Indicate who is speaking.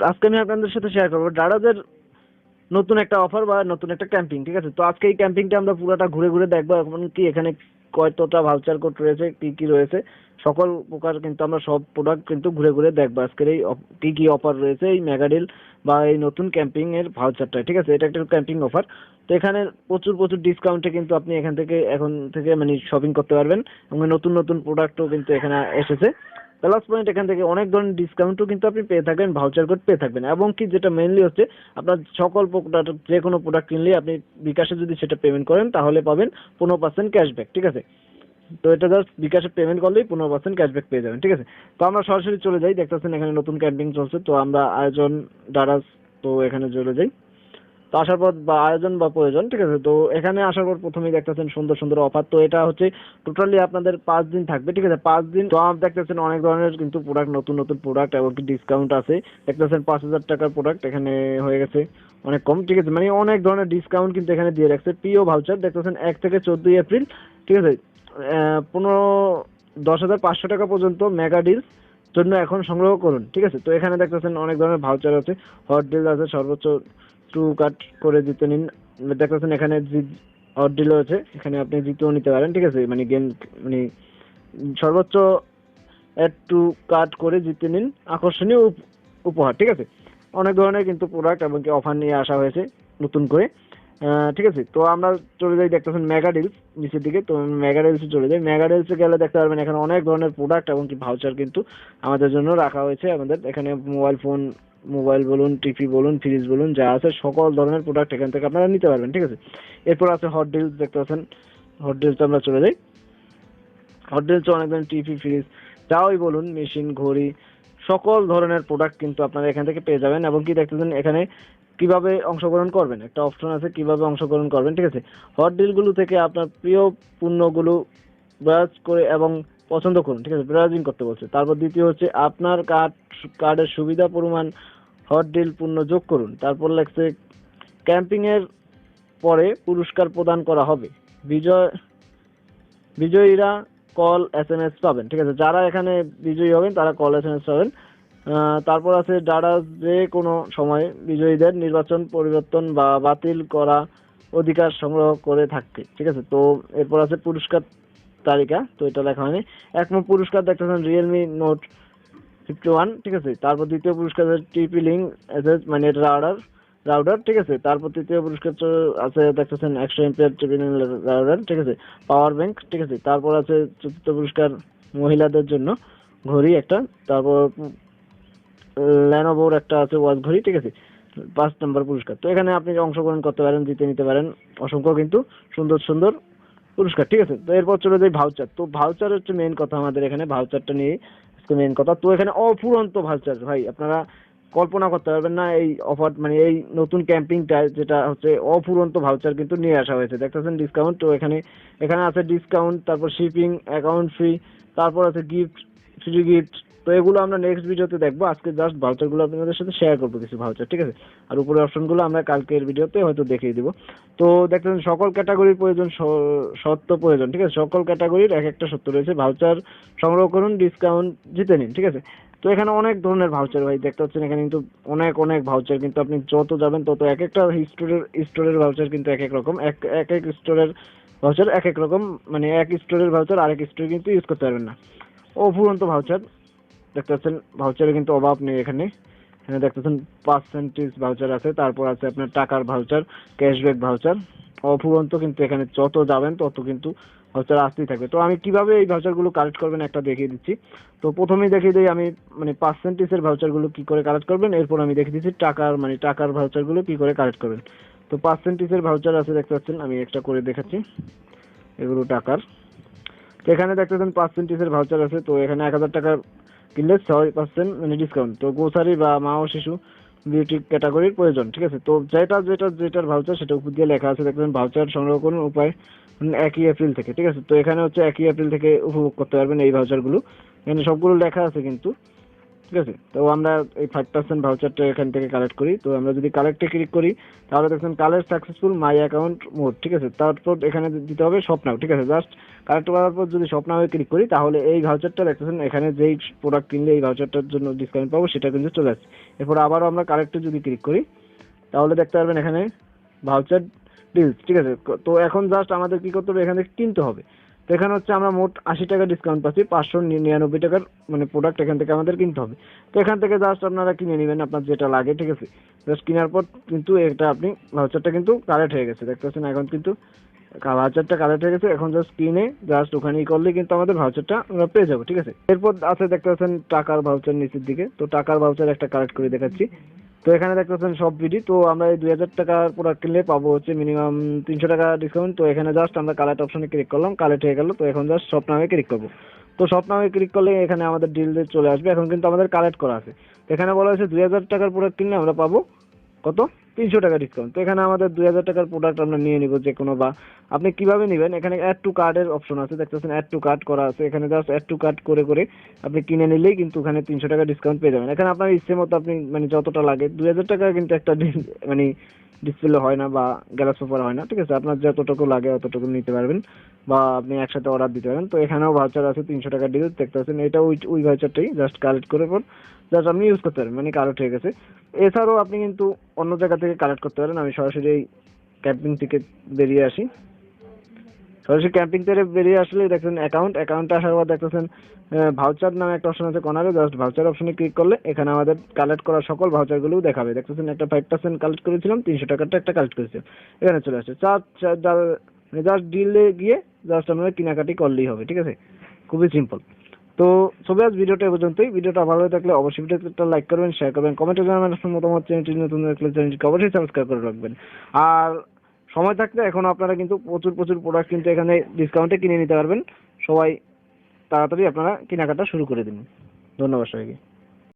Speaker 1: আজকে আমি আপনাদের সাথে শেয়ার করবো ডারাজের নতুন একটা অফার বা নতুন একটা ক্যাম্পিং। ঠিক আছে, তো আজকে এই ক্যাম্পিংটা আমরা পুরোটা ঘুরে ঘুরে দেখবো এমনকি এখানে কতটা ভাউচার কোড রয়েছে, কি কি রয়েছে, সকল প্রকার কিন্তু আমরা সব প্রোডাক্ট কিন্তু ঘুরে ঘুরে দেখবো আজকের এই কি কি অফার রয়েছে এই মেগা ডিল বা এই নতুন ক্যাম্পিং এর ভাউচারটা। ঠিক আছে, এটা একটা ক্যাম্পিং অফার। তো এখানে প্রচুর প্রচুর ডিসকাউন্টে কিন্তু আপনি এখন থেকে মানে শপিং করতে পারবেন এবং নতুন নতুন প্রোডাক্টও কিন্তু এখানে এসেছে। প্লাস পয়েন্ট এখান থেকে অনেক ধরনের ডিসকাউন্টও কিন্তু আপনি পেয়ে থাকবেন, ভাউচার কোড পেয়ে থাকবেন, এবং কি যেটা মেইনলি হচ্ছে আপনার সকল প্রোডাক্ট যে কোনো প্রোডাক্ট কিনলে আপনি বিকাশে যদি সেটা পেমেন্ট করেন তাহলে পাবেন 15% ক্যাশব্যাক। ঠিক আছে, তো এটা জাস্ট বিকাশে পেমেন্ট করলেই 15% ক্যাশব্যাক পেয়ে যাবেন। ঠিক আছে, তো আমরা সরাসরি চলে যাই। দেখতেছেন এখানে নতুন ক্যাম্পিং চলছে, তো আমরা আয়োজন দারাজ, তো এখানে চলে যাই। তো আসার পর বা আয়োজন বা প্রয়োজন, ঠিক আছে, তো এখানে আসার পর প্রথমেই দেখতেছেন সুন্দর সুন্দর অফার। তো এটা হচ্ছে টোটালি আপনাদের 5 দিন থাকবে। ঠিক আছে, 5 দিন তো आप দেখতেছেন অনেক ধরনের কিন্তু প্রোডাক্ট, নতুন নতুন প্রোডাক্ট এবং ডিসকাউন্ট আছে। দেখতেছেন 5,000 টাকার প্রোডাক্ট এখানে হয়ে গেছে অনেক কম। ঠিক আছে, মানে অনেক ধরনের ডিসকাউন্ট কিন্তু এখানে দিয়ে রাখছে। প্রিয় ভাউচার দেখতেছেন 1 থেকে 14 এপ্রিল। ঠিক আছে, 10,500 টাকা পর্যন্ত মেগা ডিলস জন্য এখন সংগ্রহ করুন। ঠিক আছে, তো এখানে দেখতেছেন অনেক ধরনের ভাউচার আছে, হট ডিল আছে, সর্বোচ্চ 2 কাট করে জিতে নিন। দেখতেছেন এখানে হট ডিলও আছে, এখানে আপনি জিতেও নিতে পারেন। ঠিক আছে, মানে গেম মানে সর্বোচ্চ এড টু কাট করে জিতে নিন আকর্ষণীয় উপহার। ঠিক আছে, অনেক ধরনের কিন্তু প্রোডাক্ট এবং কি অফার নিয়ে আসা হয়েছে নতুন করে। ঠিক আছে, তো আমরা চলে যাই। দেখতেছেন মেগা ডিলস নিচের দিকে, তো মেগা ডিলসে চলে যাই। মেগা ডিলসে গেলে দেখতে পারবেন এখানে অনেক ধরনের প্রোডাক্ট এবং কি ভাউচার কিন্তু আমাদের জন্য রাখা হয়েছে। আমাদের এখানে মোবাইল বলুন, টিভি বলুন, ফ্রিজ বলুন, যা আছে সকল ধরনের প্রোডাক্ট এখান থেকে আপনারা নিতে পারবেন। ঠিক আছে, এরপর আছে হট ডিলস। দেখতে পাচ্ছেন হট ডিলস আমরা চলে যাই। হট ডিলস অনেক ধরনের টিভি, ফ্রিজ, যাই বলুন, মেশিন, ঘড়ি, সকল ধরনের প্রোডাক্ট কিন্তু আপনারা এখান থেকে পেয়ে যাবেন। এবং কি দেখতেছেন এখানে কিভাবে অংশগ্রহণ করবেন, একটা অপশন আছে কিভাবে অংশগ্রহণ করবেন। ঠিক আছে, হট ডিলগুলো থেকে আপনার প্রিয় পণ্যগুলো ব্রাউজ করে এবং পছন্দ করুন। ঠিক আছে, ব্রাউজিং করতে বলছে। তারপর দ্বিতীয় হচ্ছে আপনার কার্ডের সুবিধা পরিমাণ হট ডিল পণ্য যোগ করুন। তারপর লেখছে ক্যাম্পিং এর পরে পুরস্কার প্রদান করা হবে, বিজয়ীরা কল SMS পাবেন। ঠিক আছে, যারা এখানে বিজয়ী হবেন তারা কল SMS পাবেন। তারপর আছে যারা যে কোনো সময় বিজয়ীদের নির্বাচন পরিবর্তন বা বাতিল করা অধিকার সংগ্রহ করে থাকতে। ঠিক আছে, তো এরপর আছে পুরস্কার তালিকা, তো এটা লেখা হয়নি। এক নম্বর পুরস্কার দেখতেছেন রিয়েলমি নোট 51। ঠিক আছে, তারপর দ্বিতীয় পুরস্কার টিপি লিঙ্ক এসএস মানে এটা রাউটার। ঠিক আছে, তারপর তৃতীয় পুরস্কার আছে দেখতেছেন 100 এমপিআর টিপি লিঙ্ক রাউটার। ঠিক আছে, পাওয়ার ব্যাংক। ঠিক আছে, তারপর আছে চতুর্থ পুরস্কার মহিলাদের জন্য ঘড়ি একটা। তারপর লেনোভোর একটা আছে ওয়াচ ঘড়ি। ঠিক আছে, 5 নম্বর পুরস্কার। তো এখানে আপনি অংশগ্রহণ করতে পারেন, জিতে নিতে পারেন অসংখ্য কিন্তু সুন্দর সুন্দর পুরস্কার। ঠিক আছে, তো এরপর চলে যাই ভাউচার। তো ভাউচার হচ্ছে মেইন কথা আমাদের এখানে, ভাউচারটা নিয়ে মেইন কথা। তো এখানে অফুরন্ত ভাউচার ভাই, আপনারা কল্পনা করতে পারবেন না এই অফার, মানে এই নতুন ক্যাম্পিংটা যেটা হচ্ছে অফুরন্ত ভাউচার কিন্তু নিয়ে আসা হয়েছে। দেখতেছেন ডিসকাউন্ট, তো এখানে আছে ডিসকাউন্ট, তারপর শিপিং, অ্যাকাউন্ট ফ্রি, তারপর আছে গিফট, ফ্রি গিফট। তো এগুলো আমরা নেক্সট ভিডিওতে দেখবো, আজকে জাস্ট ভাউচারগুলো আপনাদের সাথে শেয়ার করবো, কিছু ভাউচার। ঠিক আছে, আর উপরের অপশনগুলো আমরা কালকের ভিডিওতে হয়তো দেখিয়ে দিব। তো দেখতেছেন সকল ক্যাটাগরির প্রয়োজন, সত্য প্রয়োজন। ঠিক আছে, সকল ক্যাটাগরির এক একটা সত্য রয়েছে। ভাউচার সংগ্রহ করুন, ডিসকাউন্ট জিতে নিন। ঠিক আছে, তো এখানে অনেক ধরনের ভাউচার ভাই দেখতে পাচ্ছেন, এখানে কিন্তু অনেক অনেক ভাউচার কিন্তু আপনি যত যাবেন তত এক একটা স্টোরের ভাউচার কিন্তু এক এক রকম, এক এক স্টোরের ভাউচার এক এক রকম, মানে এক স্টোরের ভাউচার আরেক স্টোরে কিন্তু ইউজ করতে পারবেন না। অফুরন্ত ভাউচার দেখতে পাচ্ছেন, ভাউচারের কিন্তু অভাব নেই এখানে। এখানে দেখতেছেন পার্সেন্টেজ ভাউচার আছে, তারপর আছে আপনার টাকার ভাউচার, ক্যাশব্যাক ভাউচার, অফুরন্ত কিন্তু এখানে যত যাবেন তত কিন্তু ভাউচার আসতেই থাকবে। তো আমি কিভাবে এই ভাউচারগুলো কালেক্ট করবেন একটা দেখিয়ে দিচ্ছি। তো প্রথমেই দেখিয়ে দিই আমি মানে পার্সেন্টেজের ভাউচারগুলো কি করে কালেক্ট করবেন, এরপর আমি দেখিয়ে দিচ্ছি টাকার ভাউচারগুলো কি করে কালেক্ট করবেন। তো পার্সেন্টেজের ভাউচার আছে দেখতে পাচ্ছেন, আমি একটা করে দেখাচ্ছি, এগুলো টাকার। তো এখানে দেখতেছেন পার্সেন্টেজের ভাউচার আছে, তো এখানে 1,000 টাকার কিনলে 6% মানে ডিসকাউন্ট। তো গ্রোসারি বা মা ও শিশু বিউটি ক্যাটাগরির প্রয়োজন। ঠিক আছে, তো যেটার ভাউচার সেটা উপর দিয়ে লেখা আছে। দেখবেন ভাউচার সংগ্রহ করুন উপায় 1 এপ্রিল থেকে। ঠিক আছে, তো এখানে হচ্ছে 1 এপ্রিল থেকে উপভোগ করতে পারবেন এই ভাউচারগুলো, এখানে সবগুলো লেখা আছে কিন্তু। ঠিক আছে। তো আমরা এই 5% ভাউচারটা এখান থেকে কালেক্ট করি। তো আমরা যদি কালেক্টে ক্লিক করি তাহলে দেখছেন collect successful my account mode, ঠিক আছে। তারপর এখানে দিতে হবে শপ নাও, ঠিক আছে। জাস্ট কালেক্ট করার পর যদি শপ নাও ক্লিক করি তাহলে এই ভাউচারটা দেখতেছেন এখানে যেই প্রোডাক্ট কিনলে এই ভাউচারটার জন্য ডিসকাউন্ট পাবো সেটা কিন্তু চলে আসছে। এরপর আবারও আমরা কালেক্টে যদি ক্লিক করি তাহলে দেখতে পারবেন এখানে ভাউচার ডিলস, ঠিক আছে। তো এখন জাস্ট আমাদের কি করতে হবে, এখানে কিনতে হবে। তো এখানে হচ্ছে আমরা মোট 80 টাকা ডিসকাউন্ট পাচ্ছি, 599 টাকার মানে প্রোডাক্ট এখান থেকে আমাদের কিনতে হবে। তো এখান থেকে জাস্ট আপনারা কিনে নেবেন আপনার যেটা লাগে, ঠিক আছে। জাস্ট কেনার পর কিন্তু এটা আপনি ভাউচারটা কিন্তু কালেক্ট হয়ে গেছে, দেখতে পাচ্ছেন এখন কিন্তু ভাউচারটা কালেক্ট হয়ে গেছে। এখন জাস্ট কিনে জাস্ট ওখানেই করলে কিন্তু আমাদের ভাউচারটা আমরা পেয়ে যাবো, ঠিক আছে। এরপর আছে দেখতে পাচ্ছেন টাকার ভাউচার নিচের দিকে। তো টাকার ভাউচার একটা কালেক্ট করে দেখাচ্ছি। তো এখানে দেখতে পাচ্ছেন সব বিডি। তো আমরা এই 2000 টাকার প্রোডাক্ট কিনলে পাবো হচ্ছে মিনিমাম 300 টাকা ডিসকাউন্ট। তো এখানে জাস্ট আমরা কালেক্ট অপশনে ক্লিক করলাম, কালেক্ট হয়ে গেল। তো এখন জাস্ট শপ নামে ক্লিক করবো। তো শপ নামে ক্লিক করলে এখানে আমাদের ডিল চলে আসবে। এখন কিন্তু আমাদের কালেক্ট করা আছে। তো এখানে বলা হয়েছে 2000 টাকার প্রোডাক্ট কিনলে আমরা পাবো কত, 300 টাকা ডিসকাউন্ট। তো এখানে আমাদের 2000 টাকার প্রোডাক্ট আমরা নিয়ে নিব যে কোনো, বা আপনি কিভাবে নেবেন এখানে অ্যাড টু কার্ডের অপশন আছে, দেখতেছেন অ্যাড টু কার্ড করা আছে। এখানে জাস্ট অ্যাড টু কার্ড করে করে আপনি কিনে নিলেই কিন্তু ওখানে 300 টাকা ডিসকাউন্ট পেয়ে যাবেন। এখানে আপনার ইচ্ছে মতো আপনি মানে যতটা লাগে, 2000 টাকা কিন্তু একটা মানে ডিসপ্লে হয় না বা গ্যালাস পেপার হয় না, ঠিক আছে। আপনার যতটুকু লাগে অতটুকু নিতে পারবেন বা আপনি একসাথে অর্ডার দিতে পারেন। তো এখানেও ভাউচার আছে 300 টাকা ডিল, দেখতে পাচ্ছেন এটা ওই ভাউচারটাই জাস্ট কালেক্ট করে পর জাস্ট আপনি ইউজ করতে পারেন, মানে কালেক্ট হয়ে গেছে। এছাড়াও আপনি কিন্তু অন্য জায়গা থেকে কালেক্ট করতে পারেন। আমি সরাসরি এই ক্যাম্পিং থেকে বেরিয়ে আসি। সরাসরি ক্যাম্পিং থেকে বেরিয়ে আসলে দেখছেন অ্যাকাউন্টে আসার পর দেখতেছেন ভাউচার নামে একটা অপশন আছে কর্নারে। জাস্ট ভাউচার অপশনে ক্লিক করলে এখানে আমাদের কালেক্ট করা সকল ভাউচারগুলোও দেখাবে। দেখতেছেন একটা 5% কালেক্ট করেছিলাম, 300 টাকারটা একটা কালেক্ট করেছিলাম, এখানে চলে আসছে। জাস্ট ডিলে গিয়ে জাস্ট আমরা কেনাকাটি করলেই হবে, ঠিক আছে। খুবই সিম্পল। তো সবাই আজ ভিডিওটা এই পর্যন্তই। ভিডিওটা ভালো হয়ে থাকলে অবশ্যই ভিডিওটা লাইক করবেন, শেয়ার করবেন, কমেন্টে জানাবেন আপনার মতামত। চ্যানেলটি নতুন দেখলে চ্যানেলটিকে অবশ্যই সাবস্ক্রাইব করে রাখবেন। আর সময় থাকলে এখন আপনারা কিন্তু প্রচুর প্রচুর প্রোডাক্ট কিন্তু এখানে ডিসকাউন্টে কিনে নিতে পারবেন। সবাই তাড়াতাড়ি আপনারা কেনাকাটা শুরু করে দিন। ধন্যবাদ সবাইকে।